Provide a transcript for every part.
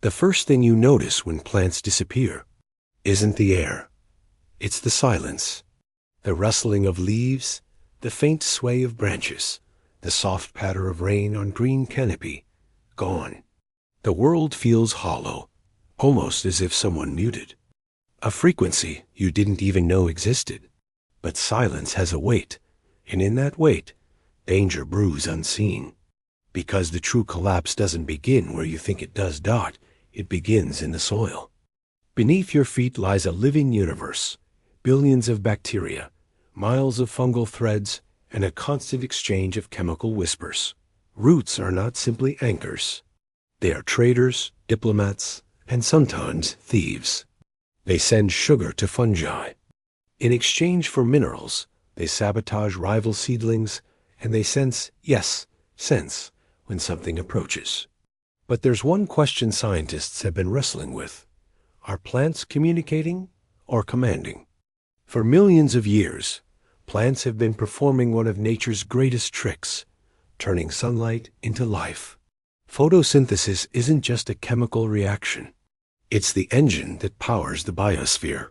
The first thing you notice when plants disappear isn't the air. It's the silence. The rustling of leaves, the faint sway of branches, the soft patter of rain on green canopy. Gone. The world feels hollow, almost as if someone muted a frequency you didn't even know existed. But silence has a weight, and in that weight, danger brews unseen. Because the true collapse doesn't begin where you think it does. It begins in the soil. Beneath your feet lies a living universe, billions of bacteria, miles of fungal threads, and a constant exchange of chemical whispers. Roots are not simply anchors. They are traders, diplomats, and sometimes thieves. They send sugar to fungi. In exchange for minerals, they sabotage rival seedlings, and they sense when something approaches. But there's one question scientists have been wrestling with. Are plants communicating or commanding? For millions of years, plants have been performing one of nature's greatest tricks, turning sunlight into life. Photosynthesis isn't just a chemical reaction. It's the engine that powers the biosphere.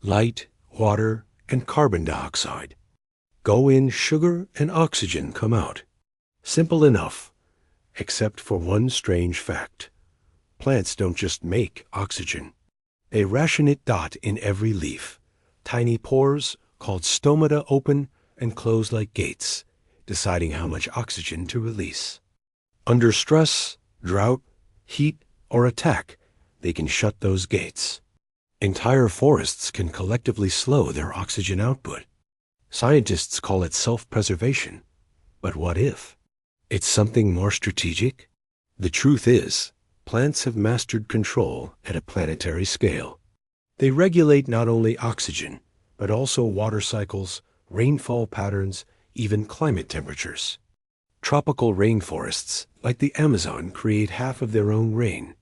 Light, water, and carbon dioxide go in, sugar and oxygen come out. Simple enough, except for one strange fact. Plants don't just make oxygen. They ration it. In every leaf. Tiny pores, called stomata, open and close like gates, deciding how much oxygen to release. Under stress, drought, heat, or attack, they can shut those gates. Entire forests can collectively slow their oxygen output. Scientists call it self-preservation. But what if it's something more strategic? The truth is, plants have mastered control at a planetary scale. They regulate not only oxygen, but also water cycles, rainfall patterns, even climate temperatures. Tropical rainforests, like the Amazon, create half of their own rain.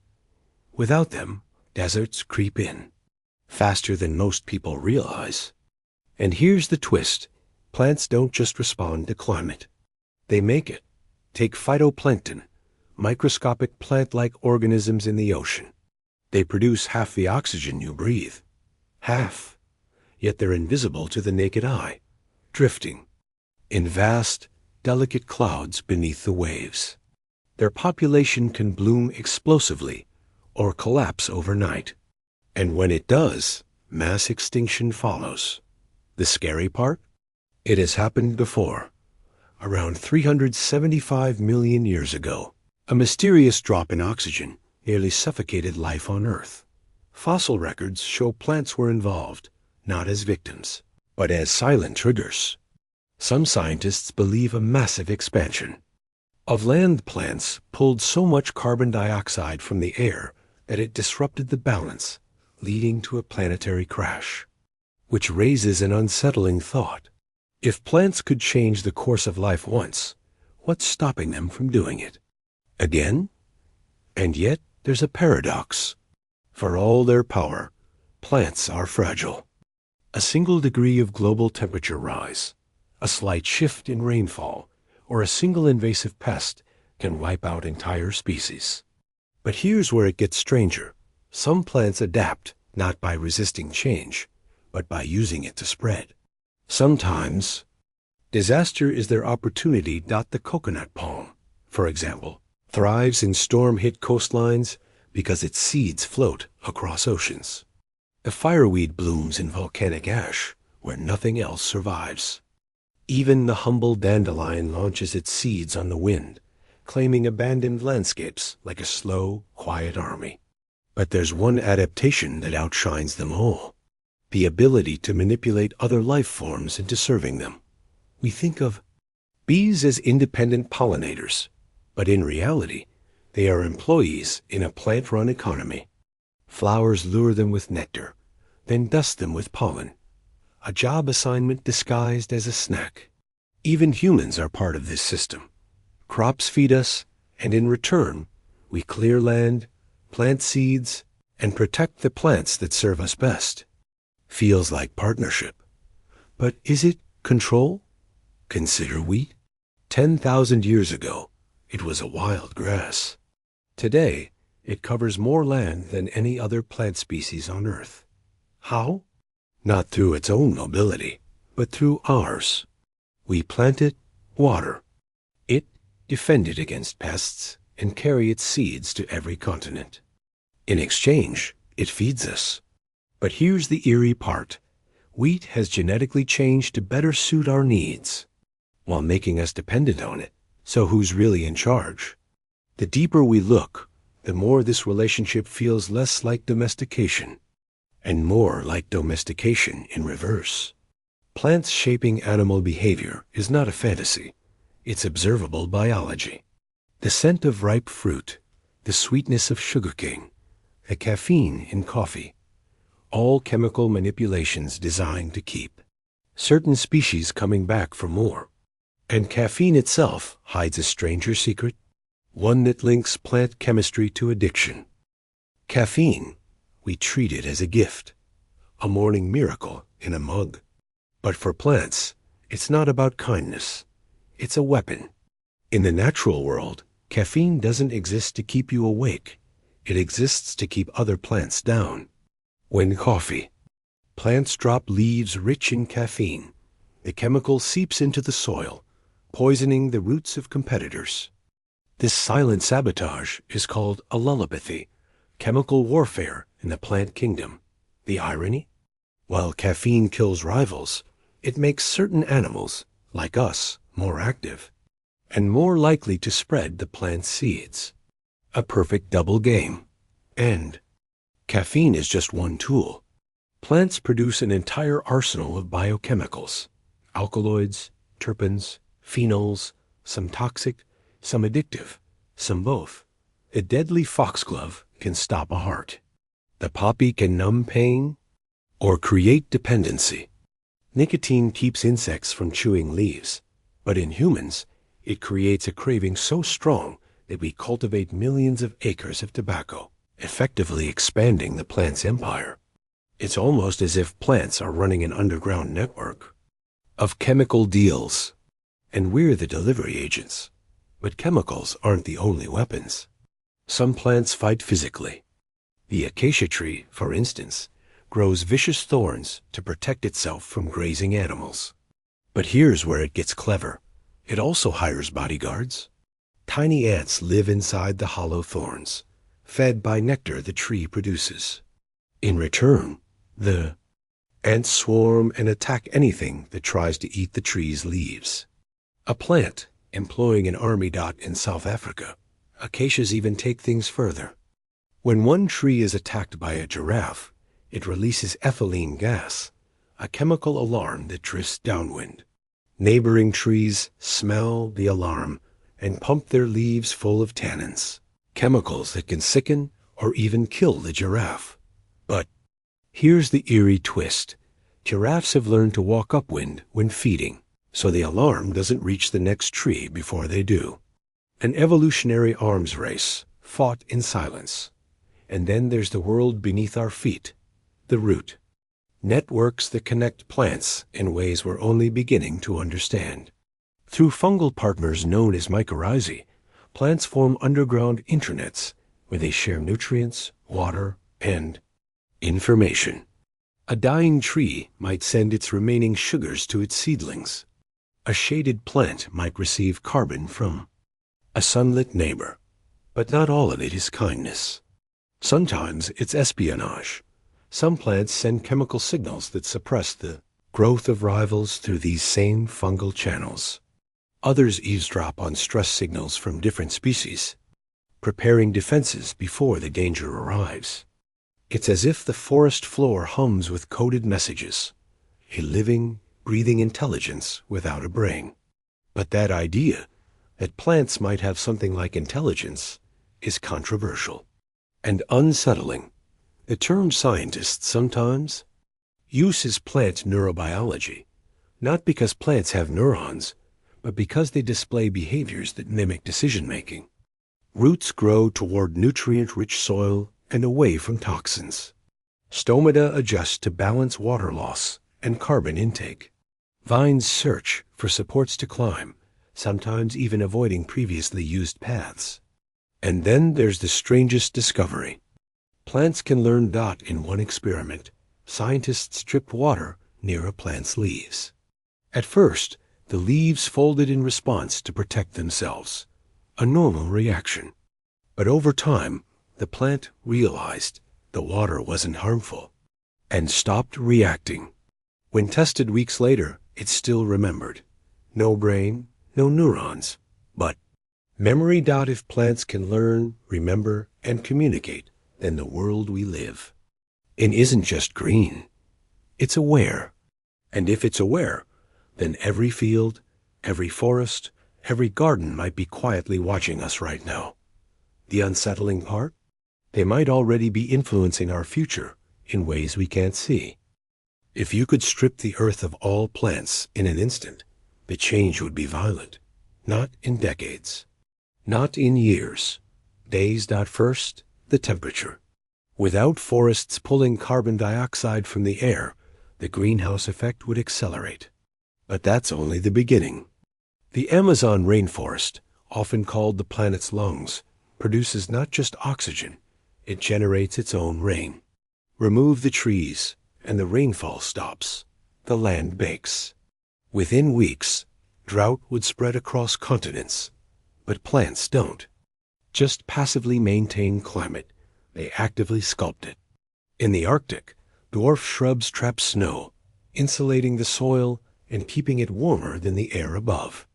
Without them, deserts creep in, faster than most people realize. And here's the twist. Plants don't just respond to climate. They make it. Take phytoplankton, microscopic plant-like organisms in the ocean. They produce half the oxygen you breathe. Half. Yet they're invisible to the naked eye, drifting in vast, delicate clouds beneath the waves. Their population can bloom explosively or collapse overnight. And when it does, mass extinction follows. The scary part? It has happened before. Around 375 million years ago, a mysterious drop in oxygen nearly suffocated life on Earth. Fossil records show plants were involved, not as victims, but as silent triggers. Some scientists believe a massive expansion of land plants pulled so much carbon dioxide from the air that it disrupted the balance, leading to a planetary crash. Which raises an unsettling thought. If plants could change the course of life once, what's stopping them from doing it again? And yet there's a paradox. For all their power, plants are fragile. A single degree of global temperature rise, a slight shift in rainfall, or a single invasive pest can wipe out entire species. But here's where it gets stranger. Some plants adapt, not by resisting change, but by using it to spread. Sometimes, disaster is their opportunity. The coconut palm, for example, thrives in storm-hit coastlines because its seeds float across oceans. The fireweed blooms in volcanic ash where nothing else survives. Even the humble dandelion launches its seeds on the wind, claiming abandoned landscapes like a slow, quiet army. But there's one adaptation that outshines them all. The ability to manipulate other life forms into serving them. We think of bees as independent pollinators, but in reality, they are employees in a plant-run economy. Flowers lure them with nectar, then dust them with pollen. A job assignment disguised as a snack. Even humans are part of this system. Crops feed us, and in return, we clear land, plant seeds, and protect the plants that serve us best. Feels like partnership. But is it control? Consider wheat. 10,000 years ago, it was a wild grass. Today, it covers more land than any other plant species on Earth. How? Not through its own mobility, but through ours. We plant it, water it, defend it against pests, and carry its seeds to every continent. In exchange, it feeds us. But here's the eerie part. Wheat has genetically changed to better suit our needs, while making us dependent on it. So who's really in charge? The deeper we look, the more this relationship feels less like domestication, and more like domestication in reverse. Plants shaping animal behavior is not a fantasy. It's observable biology. The scent of ripe fruit, the sweetness of sugarcane, the caffeine in coffee, all chemical manipulations designed to keep certain species coming back for more. And caffeine itself hides a stranger secret, one that links plant chemistry to addiction. Caffeine, we treat it as a gift, a morning miracle in a mug. But for plants, it's not about kindness. It's a weapon. In the natural world, caffeine doesn't exist to keep you awake. It exists to keep other plants down. When plants drop leaves rich in caffeine, the chemical seeps into the soil, poisoning the roots of competitors. This silent sabotage is called a lullabithy, chemical warfare in the plant kingdom. The irony? While caffeine kills rivals, it makes certain animals, like us, more active, and more likely to spread the plant's seeds. A perfect double game. And caffeine is just one tool. Plants produce an entire arsenal of biochemicals, alkaloids, terpenes, phenols, some toxic, some addictive, some both. A deadly foxglove can stop a heart. The poppy can numb pain or create dependency. Nicotine keeps insects from chewing leaves, but in humans, it creates a craving so strong that we cultivate millions of acres of tobacco, effectively expanding the plant's empire. It's almost as if plants are running an underground network of chemical deals, and we're the delivery agents. But chemicals aren't the only weapons. Some plants fight physically. The acacia tree, for instance, grows vicious thorns to protect itself from grazing animals. But here's where it gets clever. It also hires bodyguards. Tiny ants live inside the hollow thorns, fed by nectar the tree produces. In return, the ants swarm and attack anything that tries to eat the tree's leaves. A plant employing an army dot in South Africa, acacias even take things further. When one tree is attacked by a giraffe, it releases ethylene gas, a chemical alarm that drifts downwind. Neighboring trees smell the alarm and pump their leaves full of tannins, chemicals that can sicken or even kill the giraffe. But here's the eerie twist. Giraffes have learned to walk upwind when feeding, so the alarm doesn't reach the next tree before they do. An evolutionary arms race, fought in silence. And then there's the world beneath our feet, the root. Networks that connect plants in ways we're only beginning to understand. Through fungal partners known as mycorrhizae, plants form underground internets where they share nutrients, water, and information. A dying tree might send its remaining sugars to its seedlings. A shaded plant might receive carbon from a sunlit neighbor. But not all of it is kindness. Sometimes it's espionage. Some plants send chemical signals that suppress the growth of rivals through these same fungal channels. Others eavesdrop on stress signals from different species, preparing defenses before the danger arrives. It's as if the forest floor hums with coded messages, a living, breathing intelligence without a brain. But that idea, that plants might have something like intelligence, is controversial and unsettling. The term scientists sometimes use plant neurobiology, not because plants have neurons, but because they display behaviors that mimic decision-making. Roots grow toward nutrient-rich soil and away from toxins. Stomata adjust to balance water loss and carbon intake. Vines search for supports to climb, sometimes even avoiding previously used paths. And then there's the strangest discovery. Plants can learn. In one experiment, scientists dripped water near a plant's leaves. At first, the leaves folded in response to protect themselves, a normal reaction. But over time, the plant realized the water wasn't harmful and stopped reacting. When tested weeks later, it still remembered. No brain, no neurons, but memory. If plants can learn, remember, and communicate, then the world we live in isn't just green. It's aware. And if it's aware, then every field, every forest, every garden might be quietly watching us right now. The unsettling part? They might already be influencing our future in ways we can't see. If you could strip the earth of all plants in an instant, the change would be violent. Not in decades. Not in years. Days. First, the temperature. Without forests pulling carbon dioxide from the air, the greenhouse effect would accelerate. But that's only the beginning. The Amazon rainforest, often called the planet's lungs, produces not just oxygen, it generates its own rain. Remove the trees, and the rainfall stops. The land bakes. Within weeks, drought would spread across continents. But plants don't just passively maintain climate, they actively sculpt it. In the Arctic, dwarf shrubs trap snow, insulating the soil and keeping it warmer than the air above.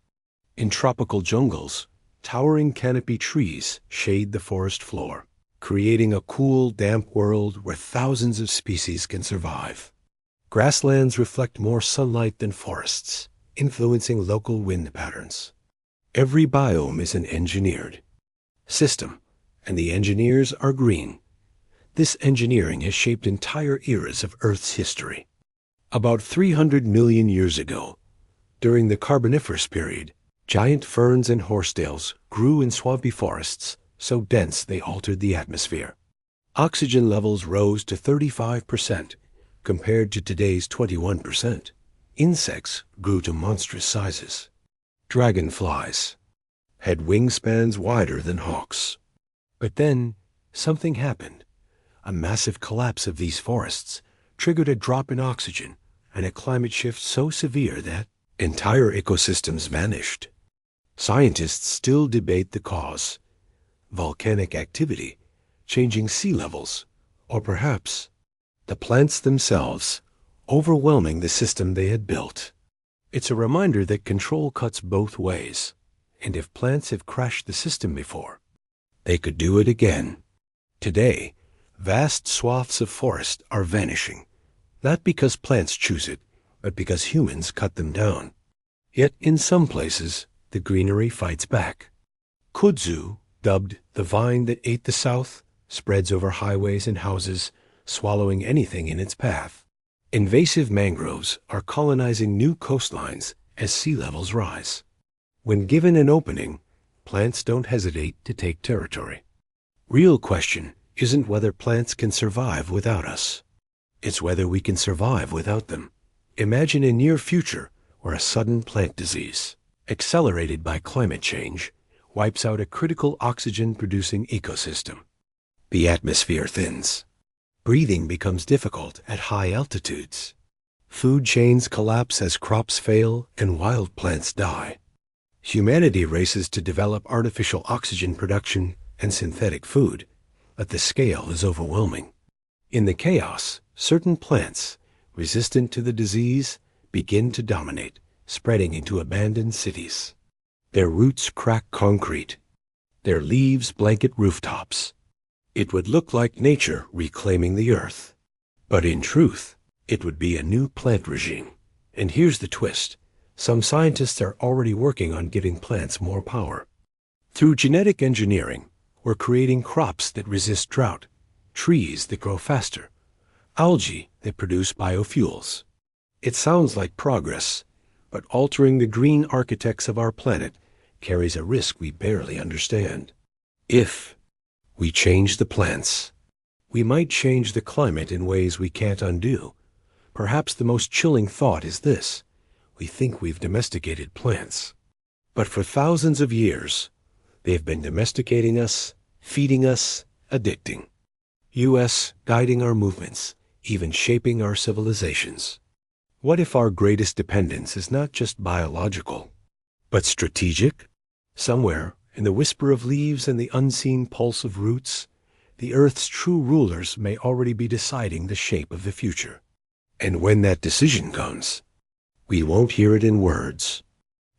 In tropical jungles, towering canopy trees shade the forest floor, creating a cool, damp world where thousands of species can survive. Grasslands reflect more sunlight than forests, influencing local wind patterns. Every biome is an engineered system, and the engineers are green. This engineering has shaped entire eras of Earth's history. About 300 million years ago, during the Carboniferous period, giant ferns and horsetails grew in swampy forests so dense they altered the atmosphere. Oxygen levels rose to 35% compared to today's 21%. Insects grew to monstrous sizes. Dragonflies had wingspans wider than hawks. But then something happened. A massive collapse of these forests triggered a drop in oxygen and a climate shift so severe that entire ecosystems vanished. Scientists still debate the cause. Volcanic activity, changing sea levels, or perhaps the plants themselves overwhelming the system they had built. It's a reminder that control cuts both ways, and if plants have crashed the system before, they could do it again. Today, vast swaths of forest are vanishing, not because plants choose it, but because humans cut them down. Yet in some places, the greenery fights back. Kudzu, dubbed the vine that ate the South, spreads over highways and houses, swallowing anything in its path. Invasive mangroves are colonizing new coastlines as sea levels rise. When given an opening, plants don't hesitate to take territory. Real question isn't whether plants can survive without us. It's whether we can survive without them. Imagine a near future where a sudden plant disease, accelerated by climate change, wipes out a critical oxygen-producing ecosystem. The atmosphere thins. Breathing becomes difficult at high altitudes. Food chains collapse as crops fail and wild plants die. Humanity races to develop artificial oxygen production and synthetic food, but the scale is overwhelming. In the chaos, certain plants, resistant to the disease, begin to dominate, spreading into abandoned cities. Their roots crack concrete. Their leaves blanket rooftops. It would look like nature reclaiming the earth. But in truth, it would be a new plant regime. And here's the twist. Some scientists are already working on giving plants more power. Through genetic engineering, we're creating crops that resist drought, trees that grow faster, algae that produce biofuels. It sounds like progress, but altering the green architects of our planet carries a risk we barely understand. If we change the plants, we might change the climate in ways we can't undo. Perhaps the most chilling thought is this: we think we've domesticated plants, but for thousands of years, they've been domesticating us feeding us, addicting. US guiding our movements, even shaping our civilizations. What if our greatest dependence is not just biological, but strategic? Somewhere, in the whisper of leaves and the unseen pulse of roots, the Earth's true rulers may already be deciding the shape of the future. And when that decision comes, we won't hear it in words.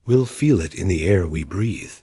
We'll feel it in the air we breathe,